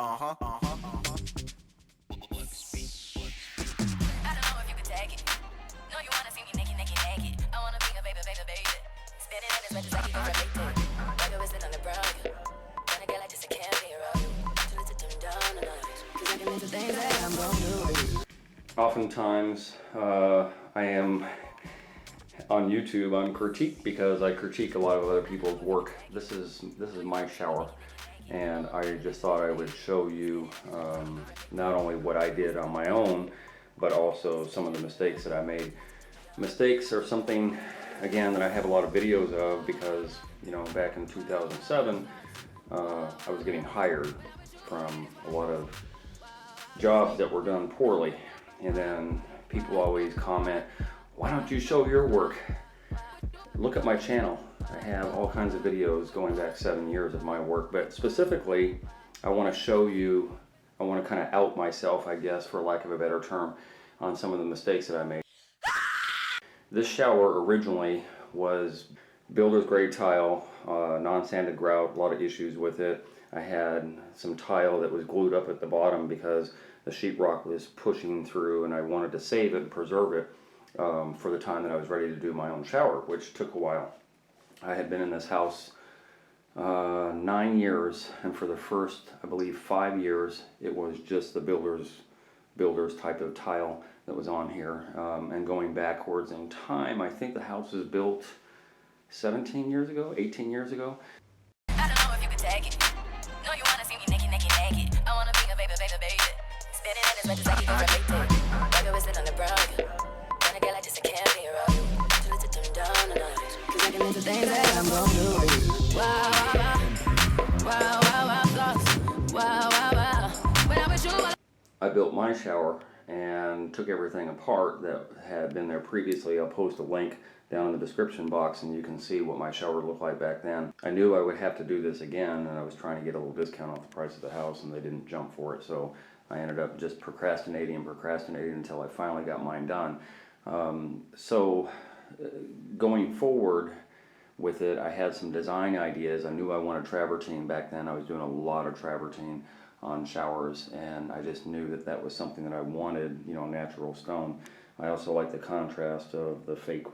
Uh-huh. I don't know if you could take it. No, you wanna see me naked, naked, naked. I wanna be a baby, baby, baby. Spinning in as much as I can go for big. Like a whistle on the brown. When I get like this, I can't be around you. Too late to turn down a notch. 'Cause I can into things that I'm gon' do. Oftentimes, I am on YouTube. I'm critiqued because I critique a lot of other people's work. This is my shower, and I just thought I would show you not only what I did on my own, but also some of the mistakes that I made. Mistakes are something, again, that I have a lot of videos of because, you know, back in 2007, I was getting hired from a lot of jobs that were done poorly. And then people always comment, why don't you show your work? Look at my channel. I have all kinds of videos going back 7 years of my work, but specifically, I want to show you, I want to kind of out myself, I guess, for lack of a better term, on some of the mistakes that I made. This shower originally was builder's grade tile, non-sanded grout, a lot of issues with it. I had some tile that was glued up at the bottom because the sheetrock was pushing through, and I wanted to save it and preserve it for the time that I was ready to do my own shower, which took a while. I had been in this house 9 years, and for the first, I believe, 5 years, it was just the builder's type of tile that was on here. And going backwards in time, I think the house was built 17 years ago, 18 years ago. I don't know if you could take it. No, you wanna see me naked, naked, naked. I wanna be a baby, baby, baby. Spinning in as much as I can go for big. Like a whistle on the brown. When I get like this, I can't be around you. Too late to turn down a notch. 'Cause I can into things that I'm gon' do. Wow, wow, wow. Wow, wow, wow, thoughts. Wow, wow, wow. When I'm with you, I built my shower and took everything apart that had been there previously. I'll post a link down in the description box and you can see what my shower looked like back then. I knew I would have to do this again, and I was trying to get a little discount off the price of the house, and they didn't jump for it, so I ended up just procrastinating until I finally got mine done. Going forward with it, I had some design ideas. I knew I wanted travertine back then. I was doing a lot of travertine on showers, and I just knew that that was something that I wanted, you know, natural stone. I also like the contrast of the fake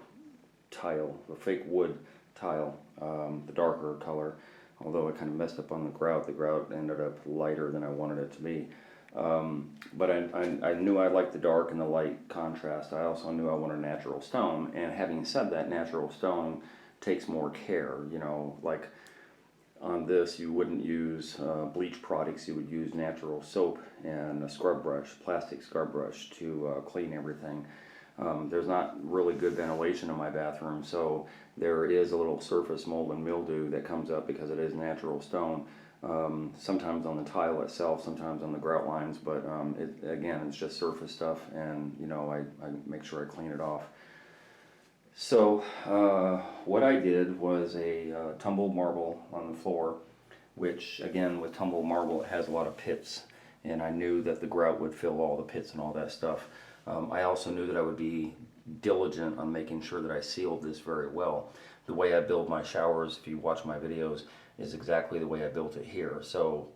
tile, the fake wood tile, the darker color, although I kind of messed up on the grout. The grout ended up lighter than I wanted it to be. But I knew I liked the dark and the light contrast. I also knew I wanted natural stone, and having said that, natural stone takes more care. You know, like on this, you wouldn't use bleach products. You would use natural soap and a scrub brush, plastic scrub brush, to clean everything. There's not really good ventilation in my bathroom, so there is a little surface mold and mildew that comes up because it is natural stone. Sometimes on the tile itself, sometimes on the grout lines, but again, it's just surface stuff, and you know, I make sure I clean it off. So what I did was a tumbled marble on the floor, which again, with tumbled marble, it has a lot of pits, and I knew that the grout would fill all the pits and all that stuff. I also knew that I would be diligent on making sure that I sealed this very well. The way I build my showers, if you watch my videos, is exactly the way I built it here. So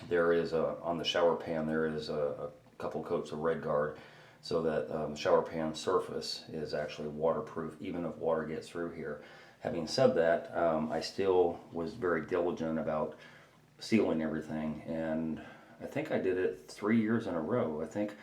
there is on the shower pan, there is a couple coats of Red Guard, so that the shower pan surface is actually waterproof, even if water gets through here. Having said that, I still was very diligent about sealing everything, and I think I did it 3 years in a row. I think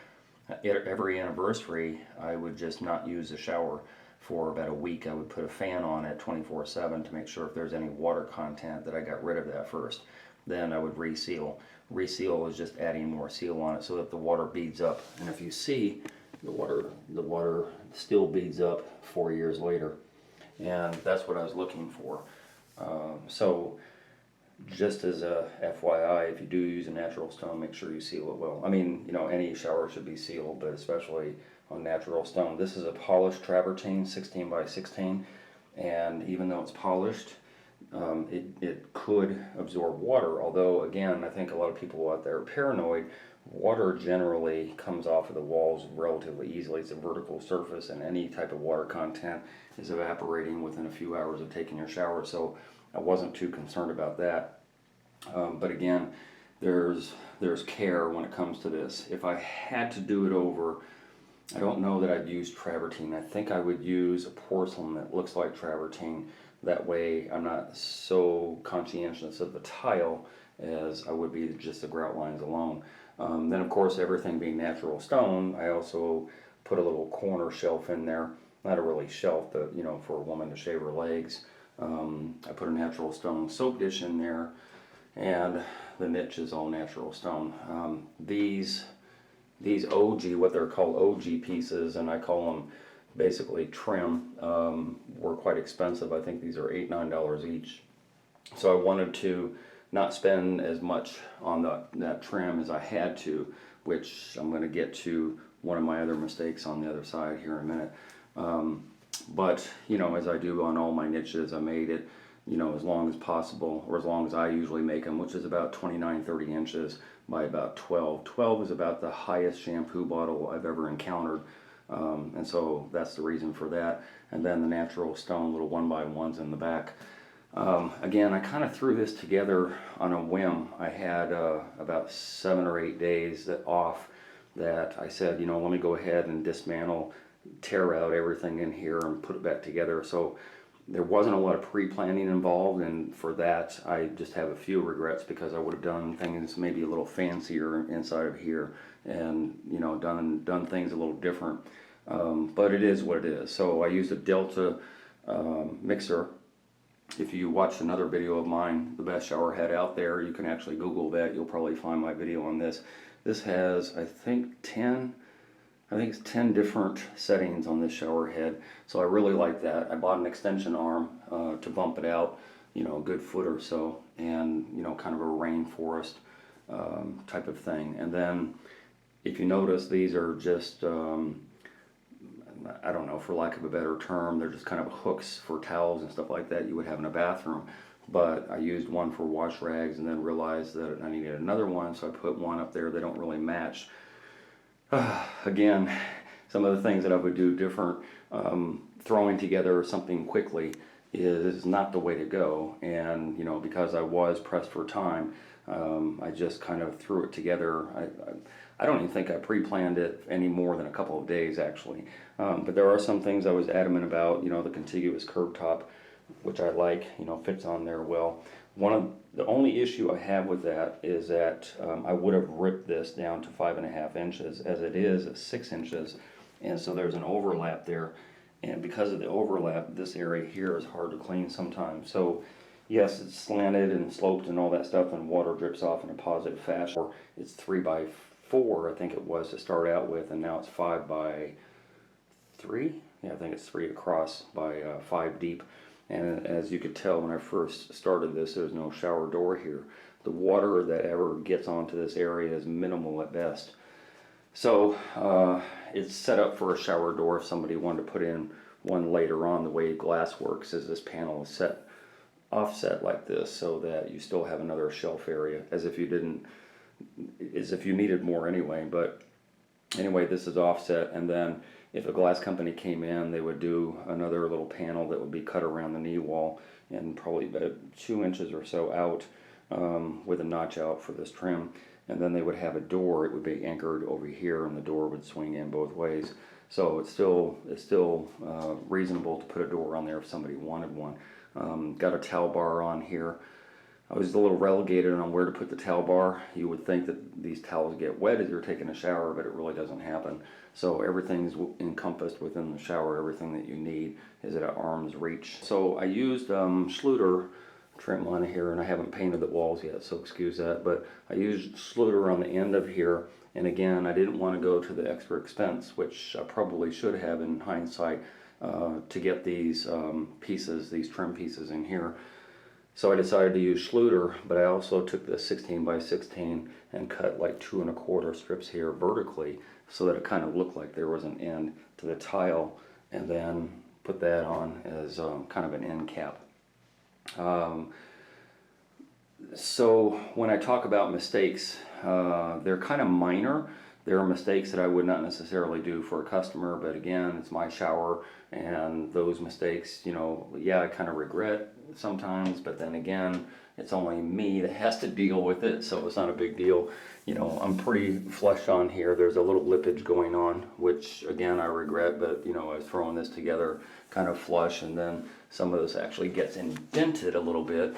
every anniversary I would just not use the shower for about a week. I would put a fan on it 24/7 to make sure if there's any water content that I got rid of that first. Then I would reseal. Reseal is just adding more seal on it so that the water beads up. And if you see, the water still beads up 4 years later. And that's what I was looking for. So just as a FYI, if you do use a natural stone, make sure you seal it well. I mean, you know, any shower should be sealed, but especially on natural stone. This is a polished travertine, 16 by 16, and even though it's polished, it could absorb water. Although, again, I think a lot of people out there are paranoid. Water generally comes off of the walls relatively easily. It's a vertical surface, and any type of water content is evaporating within a few hours of taking your shower. So I wasn't too concerned about that. But again, there's care when it comes to this. If I had to do it over, I don't know that I'd use travertine. I think I would use a porcelain that looks like travertine. That way I'm not so conscientious of the tile as I would be just the grout lines alone. Then of course, everything being natural stone, I also put a little corner shelf in there. Not a really shelf, but you know, for a woman to shave her legs. I put a natural stone soap dish in there, and the niche is all natural stone. These OG, what they're called OG pieces, and I call them basically trim, were quite expensive. I think these are $8, $9 each. So I wanted to not spend as much on that trim as I had to, which I'm going to get to one of my other mistakes on the other side here in a minute. But, you know, as I do on all my niches, I made it, you know, as long as possible, or as long as I usually make them, which is about 29, 30 inches by about 12. 12 is about the highest shampoo bottle I've ever encountered. And so that's the reason for that. And then the natural stone little 1x1s in the back. Again, I kind of threw this together on a whim. I had about 7 or 8 days off that I said, you know, let me go ahead and dismantle, tear out everything in here and put it back together. So there wasn't a lot of pre-planning involved, and for that I just have a few regrets, because I would have done things maybe a little fancier inside of here, and you know, done things a little different. But it is what it is. So I used a Delta mixer. If you watched another video of mine, the best shower head out there, you can actually Google that. You'll probably find my video on this. This has, I think it's 10 different settings on this shower head. So I really like that. I bought an extension arm to bump it out, you know, a good foot or so, and you know, kind of a rainforest type of thing. And then if you notice, these are just I don't know, for lack of a better term, they're just kind of hooks for towels and stuff like that you would have in a bathroom. But I used one for wash rags and then realized that I needed another one, so I put one up there. They don't really match. Again, some of the things that I would do different, throwing together something quickly is not the way to go. And you know, because I was pressed for time, I just kind of threw it together. I don't even think I pre-planned it any more than a couple of days, actually. But there are some things I was adamant about. You know, the contiguous curb top, which I like, you know, fits on there well. The only issue I have with that is that I would have ripped this down to 5.5 inches. As it is 6 inches, and so there's an overlap there. And because of the overlap, this area here is hard to clean sometimes. So yes, it's slanted and sloped and all that stuff, and water drips off in a positive fashion. It's 3x4, I think it was, to start out with, and now it's 5x3. Yeah, I think it's 3 across by 5 deep. And as you could tell when I first started this, there's no shower door here. The water that ever gets onto this area is minimal at best. So it's set up for a shower door if somebody wanted to put in one later on. The way glass works is this panel is set offset like this, so that you still have another shelf area, as if you needed more anyway. But anyway, this is offset, and then if a glass company came in, they would do another little panel that would be cut around the knee wall and probably about 2 inches or so out, with a notch out for this trim. And then they would have a door. It would be anchored over here, and the door would swing in both ways. So it's still reasonable to put a door on there if somebody wanted one. Got a towel bar on here. I was a little relegated on where to put the towel bar. You would think that these towels get wet as you're taking a shower, but it really doesn't happen. So everything's encompassed within the shower. Everything that you need is at arm's reach. So I used Schluter trim on here, and I haven't painted the walls yet, so excuse that. But I used Schluter on the end of here, and again, I didn't want to go to the extra expense, which I probably should have in hindsight, to get these pieces, these trim pieces in here. So I decided to use Schluter, but I also took the 16x16 and cut like 2 1/4 strips here vertically, so that it kind of looked like there was an end to the tile, and then put that on as kind of an end cap. So when I talk about mistakes, they're kind of minor. There are mistakes that I would not necessarily do for a customer, but again, it's my shower, and those mistakes, you know, yeah, I kind of regret sometimes, but then again, it's only me that has to deal with it, so it's not a big deal. You know, I'm pretty flush on here. There's a little lippage going on, which again I regret, but you know, I was throwing this together kind of flush, and then some of this actually gets indented a little bit.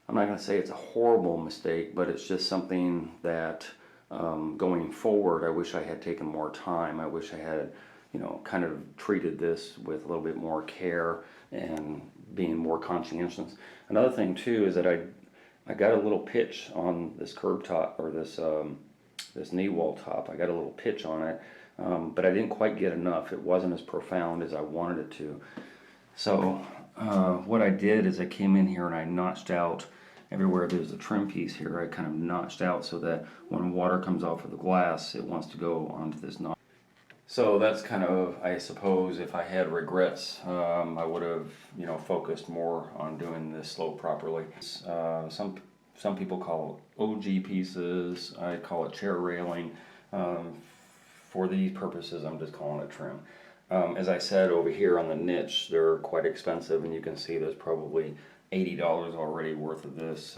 I'm not going to say it's a horrible mistake, but it's just something that going forward, I wish I had taken more time. I wish I had, you know, kind of treated this with a little bit more care and being more conscientious. Another thing too is that I got a little pitch on this curb top, or this knee wall top. I got a little pitch on it, but I didn't quite get enough. It wasn't as profound as I wanted it to. So what I did is I came in here and I notched out everywhere there's a trim piece here. I kind of notched out so that when water comes off of the glass, it wants to go onto this notch. So that's kind of, I suppose, if I had regrets, I would have, you know, focused more on doing this slope properly. Some people call it OG pieces. I call it chair railing. For these purposes, I'm just calling it trim. As I said, over here on the niche, they're quite expensive, and you can see there's probably $80 already worth of this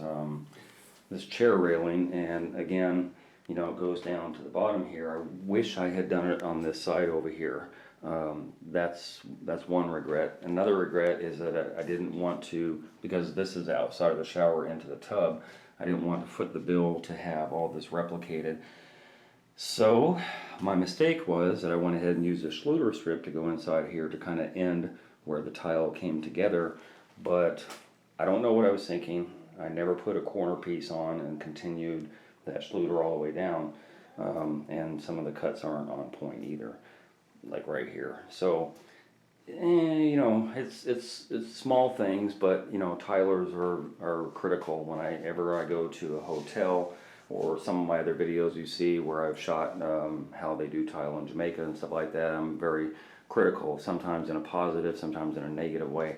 this chair railing. And again, you know, it goes down to the bottom here. I wish I had done it on this side over here. That's one regret. Another regret is that I didn't want to, because this is outside of the shower into the tub, I didn't want to foot the bill to have all this replicated. So my mistake was that I went ahead and used a Schluter strip to go inside here to kind of end where the tile came together, but I don't know what I was thinking. I never put a corner piece on and continued that Schluter all the way down, and some of the cuts aren't on point either, like right here. So, you know, it's small things, but you know, tilers are critical. Whenever I go to a hotel, or some of my other videos you see where I've shot how they do tile in Jamaica and stuff like that, I'm very critical, sometimes in a positive, sometimes in a negative way.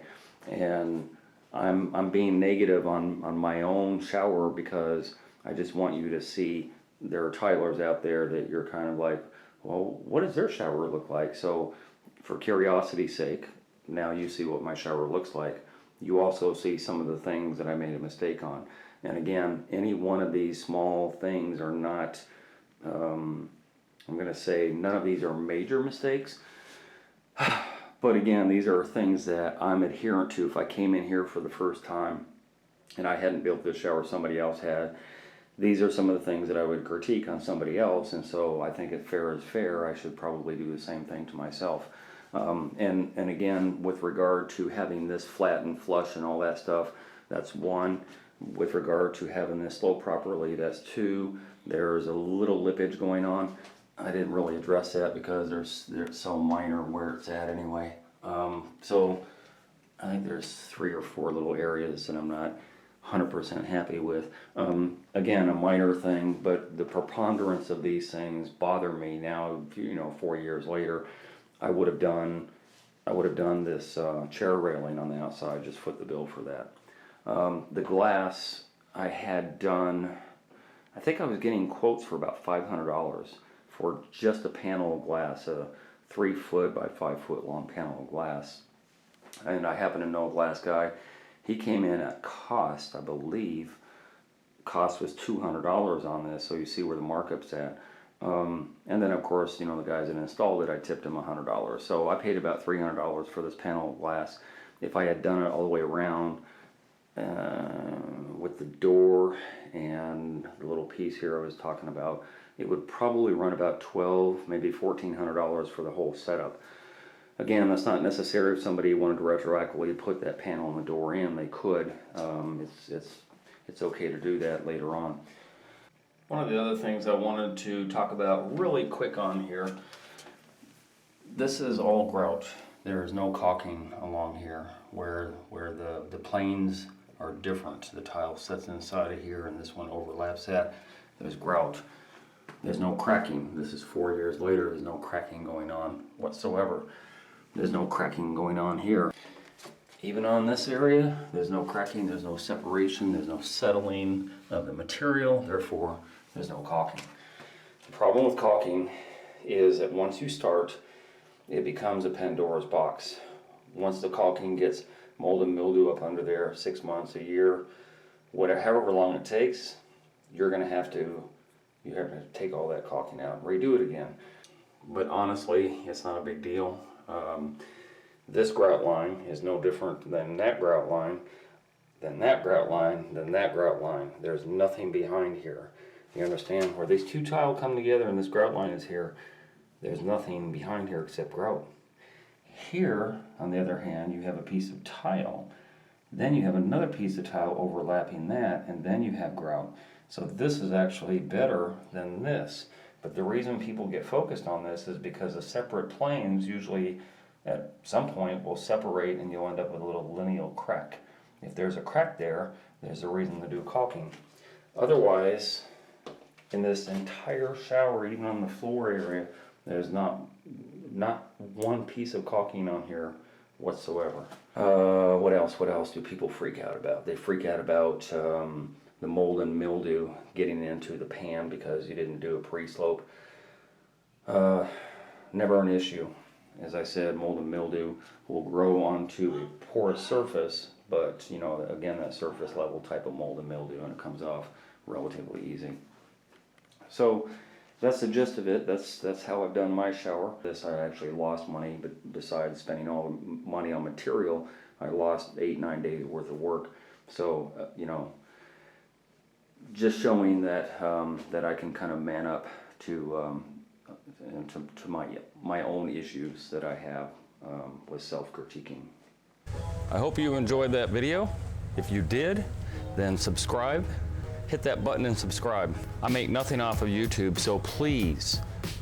And I'm being negative on my own shower because I just want you to see there are tilers out there that you're kind of like, well, what does their shower look like? So for curiosity's sake, now you see what my shower looks like. You also see some of the things that I made a mistake on. And again, any one of these small things are not, I'm going to say none of these are major mistakes. But again, these are things that I'm adherent to. If I came in here for the first time and I hadn't built this shower, somebody else had, these are some of the things that I would critique on somebody else. And so I think if fair is fair, I should probably do the same thing to myself. And again, with regard to having this flat and flush and all that stuff, that's one. With regard to having this slope properly, that's two. There's a little lippage going on. I didn't really address that because they're so minor where it's at anyway. So I think there's 3 or 4 little areas that I'm not 100% happy with. Again, a minor thing, but the preponderance of these things bother me now. You know, 4 years later, I would have done this chair railing on the outside. Just foot the bill for that. The glass I had done, I think I was getting quotes for about $500 for just a panel of glass, a 3 foot by 5 foot long panel of glass. And I happen to know a glass guy. He came in at cost, I believe, cost was $200 on this, so you see where the markup's at. And then of course, you know, the guys that installed it, I tipped him $100. So I paid about $300 for this panel of glass. If I had done it all the way around, with the door and the little piece here I was talking about, it would probably run about $1,200, maybe $1,400 for the whole setup. Again, that's not necessary. If somebody wanted to retroactively put that panel on the door in, they could. It's okay to do that later on. One of the other things I wanted to talk about really quick on here, this is all grout. There is no caulking along here where the planes are different. The tile sits inside of here and this one overlaps that. There's grout. There's no cracking. This is 4 years later. There's no cracking going on whatsoever. There's no cracking going on here. Even on this area, there's no cracking, there's no separation, there's no settling of the material, therefore there's no caulking. The problem with caulking is that once you start, it becomes a Pandora's box. Once the caulking gets mold and mildew up under there, 6 months, a year, however long it takes, you have to take all that caulking out and redo it again. But honestly, it's not a big deal. This grout line is no different than that grout line, then that grout line, then that grout line. There's nothing behind here. You understand? Where these two tile come together and this grout line is here, there's nothing behind here except grout. Here, on the other hand, you have a piece of tile. Then you have another piece of tile overlapping that, and then you have grout. So this is actually better than this. But the reason people get focused on this is because the separate planes usually at some point will separate and you'll end up with a little lineal crack. If there's a crack there, there's a reason to do caulking. Otherwise, in this entire shower, even on the floor area, there's not one piece of caulking on here whatsoever. What else do people freak out about? They freak out about the mold and mildew getting into the pan because you didn't do a pre-slope. Never an issue. As I said, mold and mildew will grow onto a porous surface, but you know, again, that surface level type of mold and mildew, and it comes off relatively easy. So that's the gist of it. That's how I've done my shower. I actually lost money, but besides spending all the money on material, I lost 8-9 days worth of work. So you know, just showing that that I can kind of man up to my own issues that I have with self-critiquing. I hope you enjoyed that video. If you did, then subscribe. Hit that button and subscribe. I make nothing off of YouTube, so please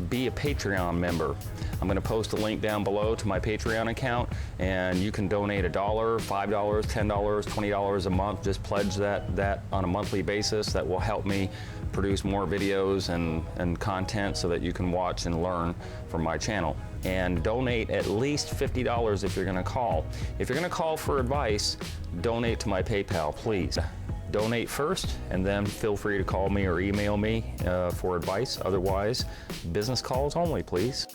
be a Patreon member. I'm going to post a link down below to my Patreon account, and you can donate $1, $5, $10, $20 a month. Just pledge that on a monthly basis. That will help me produce more videos and content so that you can watch and learn from my channel. And donate at least $50 if you're going to call. If you're going to call for advice, donate to my PayPal, please. Donate first, and then feel free to call me or email me for advice. Otherwise, business calls only, please.